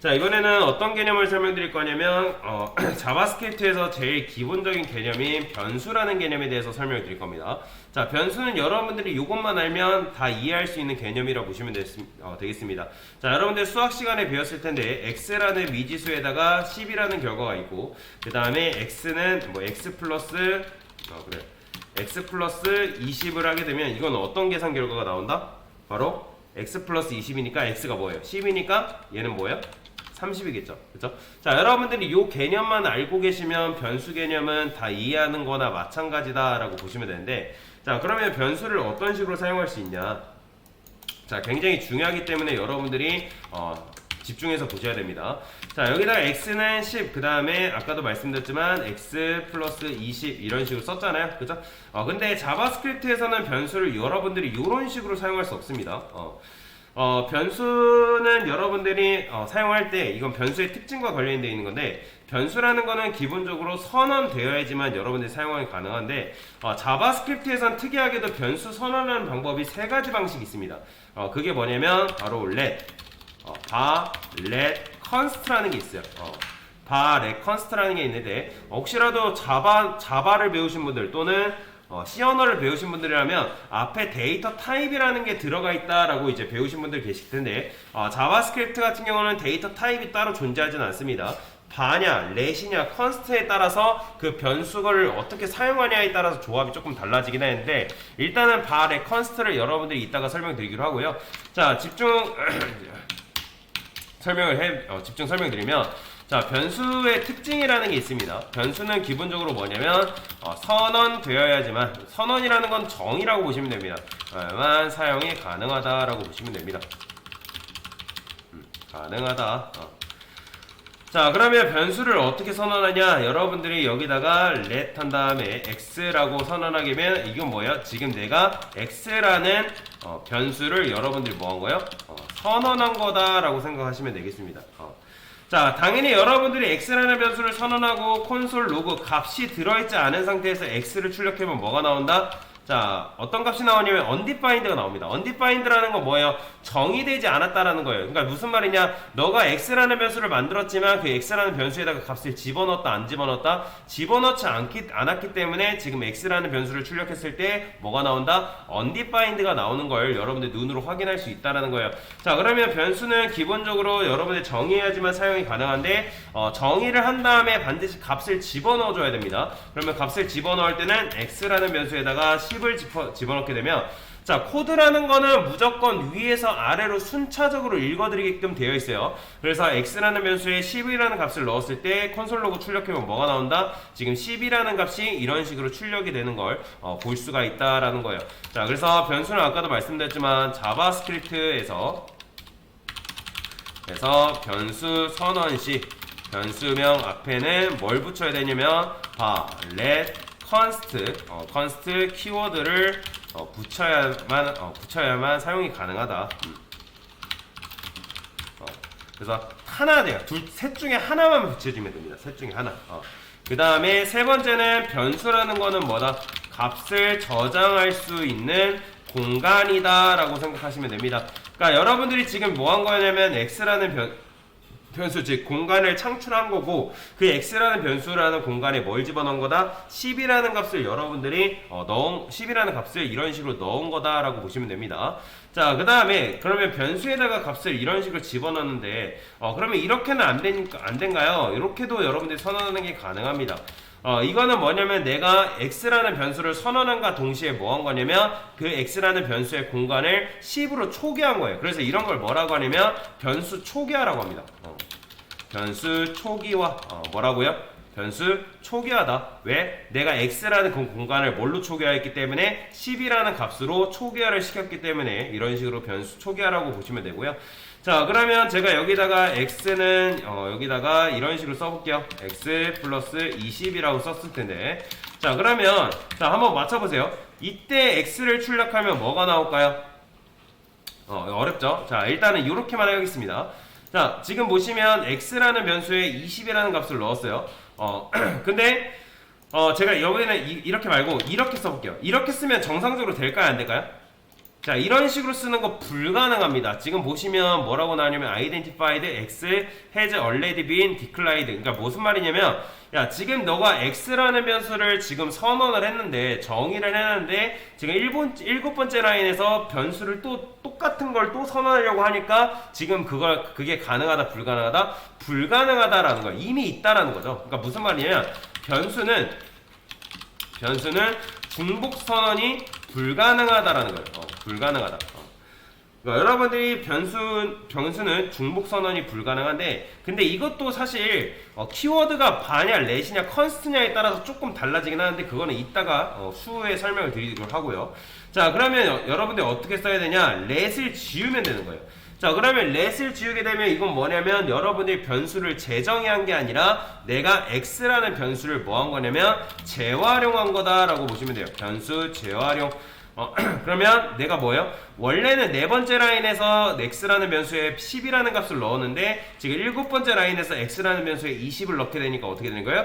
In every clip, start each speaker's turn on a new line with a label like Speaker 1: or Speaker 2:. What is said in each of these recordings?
Speaker 1: 자, 이번에는 어떤 개념을 설명드릴 거냐면 자바스크립트에서 제일 기본적인 개념인 변수라는 개념에 대해서 설명을 드릴 겁니다. 자, 변수는 여러분들이 이것만 알면 다 이해할 수 있는 개념이라고 보시면 되겠습니다. 자, 여러분들 수학 시간에 배웠을 텐데 x라는 미지수에다가 10이라는 결과가 있고, 그 다음에 x는 뭐 x 플러스 x 플러스 20을 하게 되면 이건 어떤 계산 결과가 나온다? 바로 x 플러스 20이니까 x가 뭐예요? 10이니까 얘는 뭐예요? 30이겠죠. 그렇죠? 자, 여러분들이 이 개념만 알고 계시면 변수 개념은 다 이해하는 거나 마찬가지다라고 보시면 되는데, 자, 그러면 변수를 어떤 식으로 사용할 수 있냐? 자, 굉장히 중요하기 때문에 여러분들이 집중해서 보셔야 됩니다. 자, 여기다가 x는 10, 그 다음에 아까도 말씀드렸지만 x 플러스 20 이런 식으로 썼잖아요. 그죠? 근데 자바스크립트에서는 변수를 여러분들이 이런 식으로 사용할 수 없습니다. 변수는 여러분들이 사용할 때 이건 변수의 특징과 관련되어 있는 건데, 변수라는 거는 기본적으로 선언되어야지만 여러분들이 사용이 가능한데, 자바스크립트에선 특이하게도 변수 선언하는 방법이 세 가지 방식이 있습니다. 그게 뭐냐면 바로 let, let, const라는 게 있어요. let, const라는 게 있는데, 혹시라도 자바를 배우신 분들 또는 C 언어를 배우신 분들이라면 앞에 데이터 타입이라는 게 들어가 있다라고 이제 배우신 분들 계실 텐데, 자바스크립트 같은 경우는 데이터 타입이 따로 존재하지는 않습니다. 바냐, let이냐, const에 따라서 그 변수를 어떻게 사용하냐에 따라서 조합이 조금 달라지긴 하는데, 일단은 let, const를 여러분들이 이따가 설명드리기로 하고요. 자, 집중 설명드리면, 자, 변수의 특징이라는 게 있습니다. 변수는 기본적으로 뭐냐면 선언되어야지만, 선언이라는 건 정의라고 보시면 됩니다. 만 사용이 가능하다라고 보시면 됩니다. 가능하다. 자, 그러면 변수를 어떻게 선언하냐? 여러분들이 여기다가 let 한 다음에 x라고 선언하게 되면 이건 뭐예요? 지금 내가 x라는 변수를 여러분들이 뭐 한 거예요? 선언한 거다라고 생각하시면 되겠습니다. 자, 당연히 여러분들이 x라는 변수를 선언하고 콘솔 로그 값이 들어있지 않은 상태에서 x를 출력해보면 뭐가 나온다? 자, 어떤 값이 나오냐면 undefined가 나옵니다. undefined라는 건 뭐예요? 정의되지 않았다라는 거예요. 그러니까 무슨 말이냐? 너가 x라는 변수를 만들었지만 그 x라는 변수에다가 값을 집어넣었다 안 집어넣었다? 집어넣지 않았기 때문에 지금 x라는 변수를 출력했을 때 뭐가 나온다? undefined가 나오는 걸 여러분들 눈으로 확인할 수 있다라는 거예요. 자, 그러면 변수는 기본적으로 여러분들 정의해야지만 사용이 가능한데, 정의를 한 다음에 반드시 값을 집어넣어줘야 됩니다. 그러면 값을 집어넣을 때는 x라는 변수에다가 10을 집어넣게 되면, 자, 코드라는 거는 무조건 위에서 아래로 순차적으로 읽어드리게끔 되어 있어요. 그래서 x라는 변수에 10이라는 값을 넣었을 때 콘솔 로그 출력해보면 뭐가 나온다? 지금 10이라는 값이 이런 식으로 출력이 되는 걸 볼 수가 있다라는 거예요. 자, 그래서 변수는 아까도 말씀드렸지만 자바스크립트에서 변수 선언 시 변수명 앞에는 뭘 붙여야 되냐면 let, const 키워드를 붙여야만 사용이 가능하다. 그래서 하나 돼요. 셋 중에 하나만 붙여주면 됩니다. 셋 중에 하나. 그 다음에 세 번째는 변수라는 거는 뭐다? 값을 저장할 수 있는 공간이다 라고 생각하시면 됩니다. 그러니까 여러분들이 지금 뭐 한 거냐면 x라는 변수, 즉 공간을 창출한 거고, 그 x라는 변수라는 공간에 뭘 집어넣은 거다? 10이라는 값을 여러분들이 10이라는 값을 이런 식으로 넣은 거다라고 보시면 됩니다. 자, 그 다음에 그러면 변수에다가 값을 이런 식으로 집어넣는데 그러면 이렇게는 안 된가요? 이렇게도 여러분들이 선언하는 게 가능합니다. 이거는 뭐냐면 내가 x라는 변수를 선언한과 동시에 뭐 한 거냐면 그 x라는 변수의 공간을 10으로 초기화한 거예요. 그래서 이런 걸 뭐라고 하냐면 변수 초기화라고 합니다. 변수 초기화. 뭐라고요? 변수 초기화다. 왜? 내가 x라는 그 공간을 뭘로 초기화했기 때문에 10이라는 값으로 초기화를 시켰기 때문에 이런 식으로 변수 초기화라고 보시면 되고요. 자, 그러면 제가 여기다가 x는 여기다가 이런 식으로 써볼게요. x 플러스 20이라고 썼을 텐데, 자, 그러면 자, 한번 맞춰보세요. 이때 x를 출력하면 뭐가 나올까요? 어렵죠? 자, 일단은 이렇게만 하겠습니다. 자, 지금 보시면 x라는 변수에 20이라는 값을 넣었어요. 근데 제가 여기는 이렇게 말고 이렇게 써볼게요. 이렇게 쓰면 정상적으로 될까요? 안 될까요? 자, 이런 식으로 쓰는 거 불가능합니다. 지금 보시면 뭐라고 나오냐면 identified x has already been declared. 그러니까 무슨 말이냐면 야, 지금 너가 x라는 변수를 지금 선언을 했는데 정의를 했는데 지금 7번째 라인에서 변수를 또 똑같은 걸 또 선언하려고 하니까 지금 그게 가능하다 불가능하다? 불가능하다라는 거야. 이미 있다라는 거죠. 그러니까 무슨 말이냐면 변수는 중복 선언이 불가능하다라는 거예요. 불가능하다. 그러니까 여러분들이 변수는 중복 선언이 불가능한데, 근데 이것도 사실 키워드가 바냐, 렛이냐, 컨스트냐에 따라서 조금 달라지긴 하는데 그거는 이따가 수후에 설명을 드리도록 하고요. 자, 그러면 여러분들이 어떻게 써야 되냐? 렛을 지우면 되는 거예요. 자, 그러면 렛을 지우게 되면 이건 뭐냐면 여러분들이 변수를 재정의한 게 아니라 내가 x라는 변수를 뭐 한 거냐면 재활용한 거다라고 보시면 돼요. 변수 재활용. 그러면 내가 뭐예요? 원래는 네 번째 라인에서 x라는 변수에 10이라는 값을 넣었는데 지금 7번째 라인에서 x라는 변수에 20을 넣게 되니까 어떻게 되는 거예요?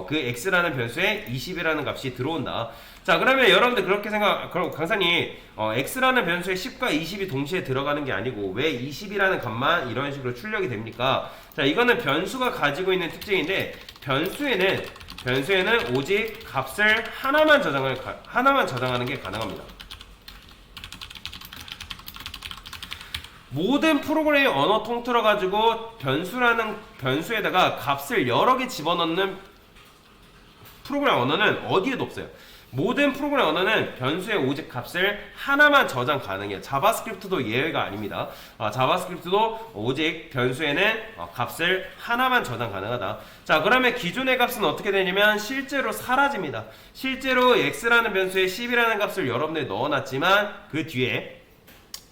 Speaker 1: 그 x라는 변수에 20이라는 값이 들어온다. 자, 그러면 여러분들 그렇게 그럼 강사님 x라는 변수에 10과 20이 동시에 들어가는 게 아니고 왜 20이라는 값만 이런 식으로 출력이 됩니까? 자, 이거는 변수가 가지고 있는 특징인데 변수에는 오직 값을 하나만 저장하는 게 가능합니다. 모든 프로그래밍 언어 통틀어 가지고 변수에다가 값을 여러 개 집어넣는 프로그래밍 언어는 어디에도 없어요. 모든 프로그래밍 언어는 변수에 오직 값을 하나만 저장 가능해요. 자바스크립트도 예외가 아닙니다. 자바스크립트도 오직 변수에는 값을 하나만 저장 가능하다. 자, 그러면 기존의 값은 어떻게 되냐면 실제로 사라집니다. 실제로 x라는 변수에 10이라는 값을 여러분들이 넣어놨지만 그 뒤에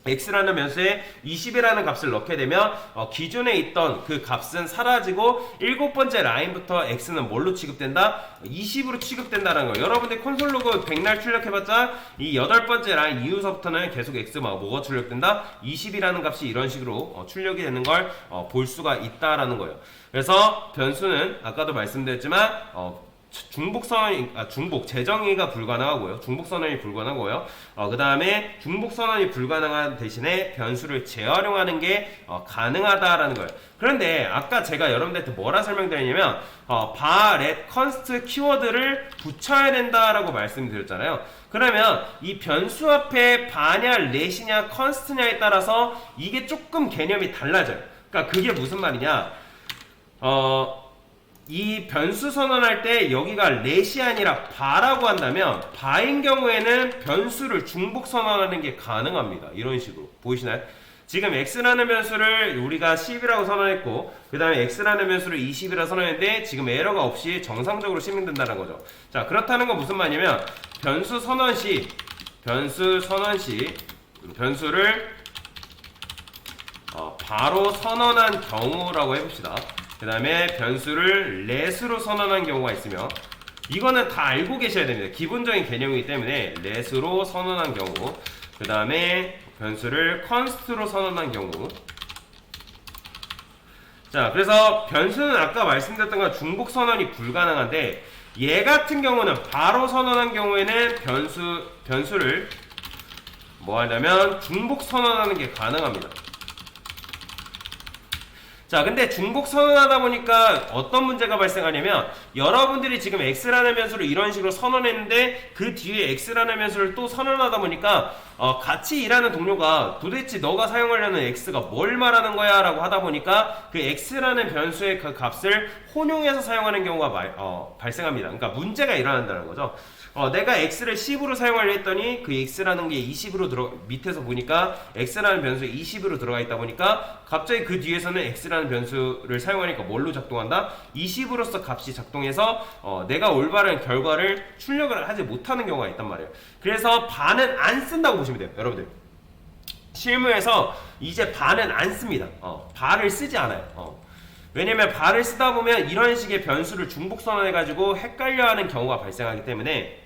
Speaker 1: x라는 변수에 20이라는 값을 넣게 되면 기존에 있던 그 값은 사라지고 7번째 라인부터 x는 뭘로 취급된다? 20으로 취급된다는 거예요. 여러분들 콘솔 로그 백날 출력해봤자 이 8번째 라인 이후서부터는 계속 x가 뭐가 출력된다? 20이라는 값이 이런 식으로 출력이 되는 걸 볼 수가 있다라는 거예요. 그래서 변수는 아까도 말씀드렸지만 중복 재정의가 불가능하고요. 중복 선언이 불가능하고요. 그 다음에 중복 선언이 불가능한 대신에 변수를 재활용하는 게 가능하다라는 거예요. 그런데 아까 제가 여러분들한테 뭐라 설명드렸냐면 bar, let, const 키워드를 붙여야 된다라고 말씀드렸잖아요. 그러면 이 변수 앞에 bar냐, let이냐, const냐에 따라서 이게 조금 개념이 달라져요. 그러니까 그게 무슨 말이냐? 이 변수 선언할 때 여기가 let이 아니라 bar라고 한다면 bar인 경우에는 변수를 중복 선언하는 게 가능합니다. 이런 식으로 보이시나요? 지금 x라는 변수를 우리가 10이라고 선언했고 그 다음에 x라는 변수를 20이라고 선언했는데 지금 에러가 없이 정상적으로 실행된다는 거죠. 자, 그렇다는 건 무슨 말이냐면 변수 선언 시 변수를 바로 선언한 경우라고 해봅시다. 그 다음에 변수를 let으로 선언한 경우가 있으면 이거는 다 알고 계셔야 됩니다. 기본적인 개념이기 때문에 let으로 선언한 경우, 그 다음에 변수를 const로 선언한 경우. 자, 그래서 변수는 아까 말씀드렸던 건 중복 선언이 불가능한데 얘 같은 경우는 바로 선언한 경우에는 변수를 뭐 하냐면 중복 선언하는 게 가능합니다. 자, 근데 중복 선언하다 보니까 어떤 문제가 발생하냐면 여러분들이 지금 x라는 변수를 이런 식으로 선언했는데 그 뒤에 x라는 변수를 또 선언하다 보니까 같이 일하는 동료가 도대체 너가 사용하려는 x가 뭘 말하는 거야 라고 하다 보니까 그 x라는 변수의 그 값을 혼용해서 사용하는 경우가 발생합니다. 그러니까 문제가 일어난다는 거죠. 내가 x를 10으로 사용하려 했더니 그 x라는 게 20으로 밑에서 보니까 x라는 변수에 20으로 들어가 있다 보니까 갑자기 그 뒤에서는 x라는 변수를 사용하니까 뭘로 작동한다? 20으로서 값이 작동해서 내가 올바른 결과를 출력을 하지 못하는 경우가 있단 말이에요. 그래서 반은 안 쓴다고 보시면 돼요. 여러분들 실무에서 이제 반은 안 씁니다. 반을 쓰지 않아요. 왜냐면 bar을 쓰다 보면 이런 식의 변수를 중복 선언해가지고 헷갈려하는 경우가 발생하기 때문에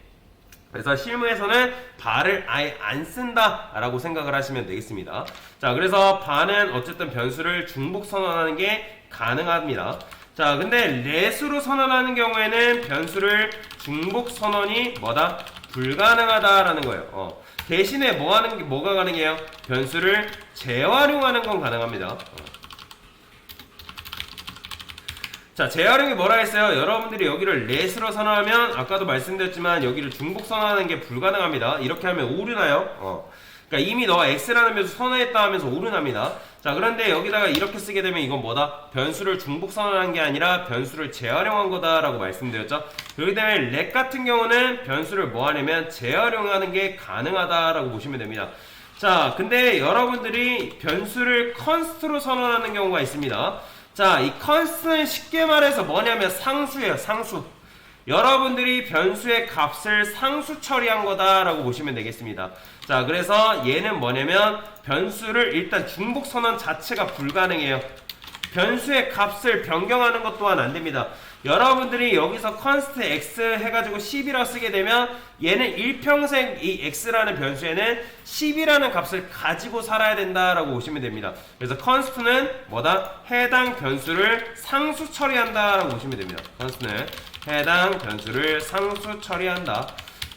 Speaker 1: 그래서 실무에서는 bar을 아예 안 쓴다라고 생각을 하시면 되겠습니다. 자, 그래서 bar는 어쨌든 변수를 중복 선언하는 게 가능합니다. 자, 근데 let으로 선언하는 경우에는 변수를 중복 선언이 뭐다? 불가능하다라는 거예요. 대신에 뭐가 가능해요? 변수를 재활용하는 건 가능합니다. 자, 재활용이 뭐라 했어요? 여러분들이 여기를 let으로 선언하면 아까도 말씀드렸지만 여기를 중복 선언하는 게 불가능합니다. 이렇게 하면 오류나요? 그러니까 이미 너가 x라는 변수 선언했다 하면서 오류납니다. 자, 그런데 여기다가 이렇게 쓰게 되면 이건 뭐다? 변수를 중복 선언한 게 아니라 변수를 재활용한 거다라고 말씀드렸죠. 그렇기 때문에 let 같은 경우는 변수를 뭐 하냐면 재활용하는 게 가능하다라고 보시면 됩니다. 자, 근데 여러분들이 변수를 const로 선언하는 경우가 있습니다. 자, 이 const는 쉽게 말해서 뭐냐면 상수예요, 상수. 여러분들이 변수의 값을 상수 처리한 거다라고 보시면 되겠습니다. 자, 그래서 얘는 뭐냐면 변수를 일단 중복 선언 자체가 불가능해요. 변수의 값을 변경하는 것 또한 안 됩니다. 여러분들이 여기서 const x 해가지고 10이라고 쓰게 되면 얘는 일평생 이 x라는 변수에는 10이라는 값을 가지고 살아야 된다라고 보시면 됩니다. 그래서 const는 뭐다? 해당 변수를 상수 처리한다라고 보시면 됩니다. const는 해당 변수를 상수 처리한다.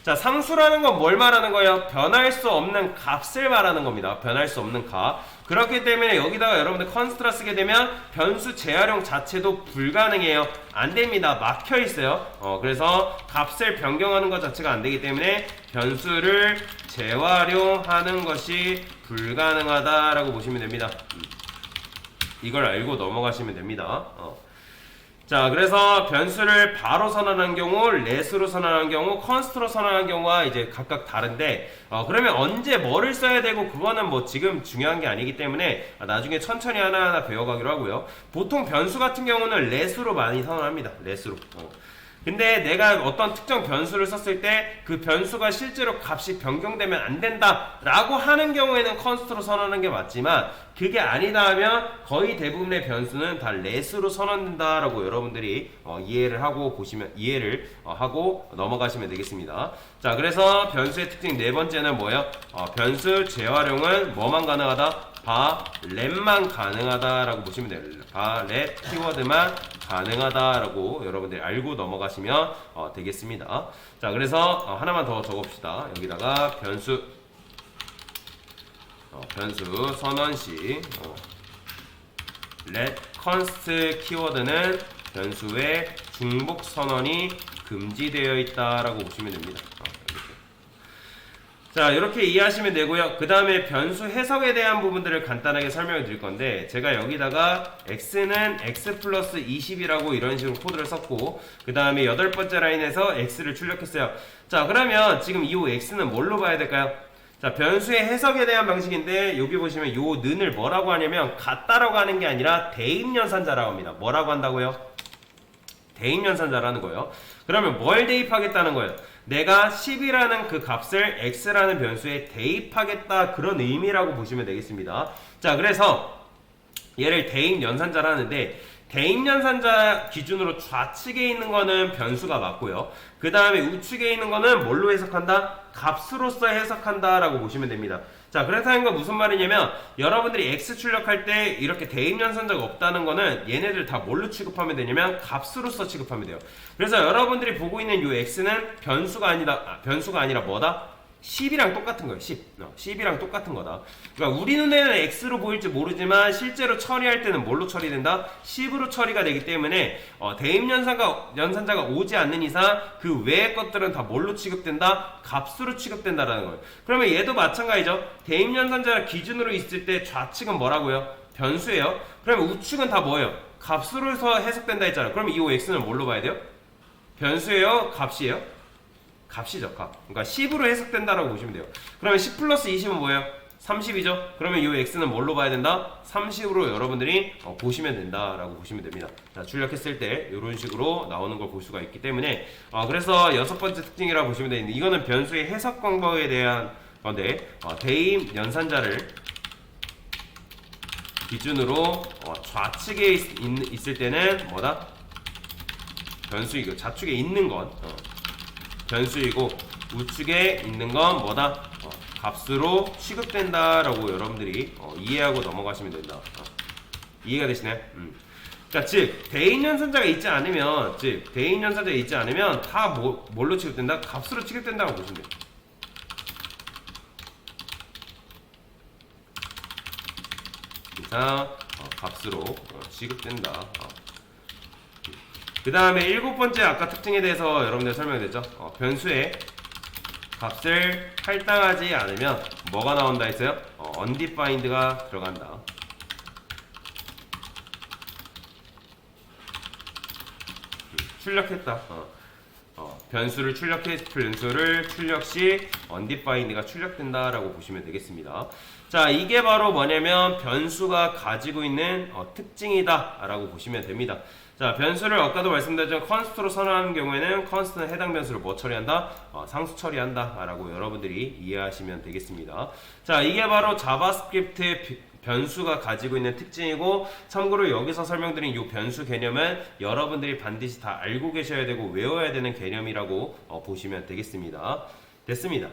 Speaker 1: 자, 상수라는 건 뭘 말하는 거예요? 변할 수 없는 값을 말하는 겁니다. 변할 수 없는 값. 그렇기 때문에 여기다가 여러분들 const라 쓰게 되면 변수 재활용 자체도 불가능해요. 안 됩니다. 막혀 있어요. 그래서 값을 변경하는 것 자체가 안 되기 때문에 변수를 재활용하는 것이 불가능하다라고 보시면 됩니다. 이걸 알고 넘어가시면 됩니다. 자, 그래서 변수를 바로 선언한 경우, let으로 선언한 경우, const로 선언한 경우가 이제 각각 다른데, 그러면 언제 뭐를 써야 되고, 그거는 뭐 지금 중요한 게 아니기 때문에 나중에 천천히 하나하나 배워가기로 하고요. 보통 변수 같은 경우는 let으로 많이 선언합니다. let으로. 근데 내가 어떤 특정 변수를 썼을 때 그 변수가 실제로 값이 변경되면 안 된다 라고 하는 경우에는 const로 선언하는 게 맞지만 그게 아니다 하면 거의 대부분의 변수는 다 let으로 선언된다 라고 여러분들이 이해를 하고 하고 넘어가시면 되겠습니다. 자, 그래서 변수의 특징 네 번째는 뭐예요? 변수 재활용은 뭐만 가능하다? let만 가능하다라고 보시면 돼요. let 키워드만 가능하다라고 여러분들이 알고 넘어가시면 되겠습니다. 자, 그래서 하나만 더 적어봅시다. 여기다가 변수 선언시 let const 키워드는 변수의 중복 선언이 금지되어 있다라고 보시면 됩니다. 자, 이렇게 이해하시면 되고요. 그 다음에 변수 해석에 대한 부분들을 간단하게 설명을 드릴 건데 제가 여기다가 x는 x 플러스 20이라고 이런 식으로 코드를 썼고 그 다음에 8번째 라인에서 x를 출력했어요. 자, 그러면 지금 이 x는 뭘로 봐야 될까요? 자, 변수의 해석에 대한 방식인데 여기 보시면 요 는을 뭐라고 하냐면 같다라고 하는 게 아니라 대입연산자라고 합니다. 뭐라고 한다고요? 대입연산자라는 거예요. 그러면 뭘 대입하겠다는 거예요? 내가 10이라는 그 값을 x라는 변수에 대입하겠다 그런 의미라고 보시면 되겠습니다. 자, 그래서 얘를 대입연산자라는데 대입연산자 기준으로 좌측에 있는 거는 변수가 맞고요. 그 다음에 우측에 있는 거는 뭘로 해석한다? 값으로서 해석한다 라고 보시면 됩니다. 자, 그렇다는 건 무슨 말이냐면 여러분들이 x 출력할 때 이렇게 대입연산자가 없다는 거는 얘네들 다 뭘로 취급하면 되냐면 값으로서 취급하면 돼요. 그래서 여러분들이 보고 있는 이 x는 변수가 아니라 뭐다? 10이랑 똑같은 거예요. 10이랑 똑같은 거다. 그러니까 우리 눈에는 x로 보일지 모르지만 실제로 처리할 때는 뭘로 처리된다? 10으로 처리가 되기 때문에 대입연산자가 오지 않는 이상 그 외의 것들은 다 뭘로 취급된다? 값으로 취급된다라는 거예요. 그러면 얘도 마찬가지죠. 대입연산자 기준으로 있을 때 좌측은 뭐라고요? 변수예요. 그러면 우측은 다 뭐예요? 값으로서 해석된다 했잖아요. 그럼 이 x는 뭘로 봐야 돼요? 변수예요? 값이에요? 값이죠, 값. 그러니까 10으로 해석된다라고 보시면 돼요. 그러면 10 플러스 20은 뭐예요? 30이죠? 그러면 이 x는 뭘로 봐야 된다? 30으로 여러분들이 보시면 된다라고 보시면 됩니다. 자, 출력했을 때 이런 식으로 나오는 걸 볼 수가 있기 때문에 그래서 6번째 특징이라고 보시면 되는데 이거는 변수의 해석 방법에 대한 건데 대입 연산자를 기준으로 좌측에 있을 때는 뭐다? 변수이고 좌측에 있는 건 변수이고 우측에 있는 건 뭐다? 값으로 취급된다라고 여러분들이 이해하고 넘어가시면 된다. 이해가 되시나요? 자, 즉 대입연산자가 있지 않으면 다 뭘로 취급된다? 값으로 취급된다고 보시면 돼요. 이상 값으로 취급된다. 그 다음에 7번째 아까 특징에 대해서 여러분들 설명드렸죠. 변수의 값을 할당하지 않으면 뭐가 나온다 했어요? undefined가 들어간다. 출력했다. 변수를 출력 시 undefined가 출력된다라고 보시면 되겠습니다. 자, 이게 바로 뭐냐면 변수가 가지고 있는 특징이다라고 보시면 됩니다. 자, 변수를 아까도 말씀드렸죠. 컨스트로 선언하는 경우에는 컨스트는 해당 변수를 뭐 처리한다? 상수 처리한다 라고 여러분들이 이해하시면 되겠습니다. 자, 이게 바로 자바스크립트의 변수가 가지고 있는 특징이고, 참고로 여기서 설명드린 이 변수 개념은 여러분들이 반드시 다 알고 계셔야 되고 외워야 되는 개념이라고 보시면 되겠습니다. 됐습니다.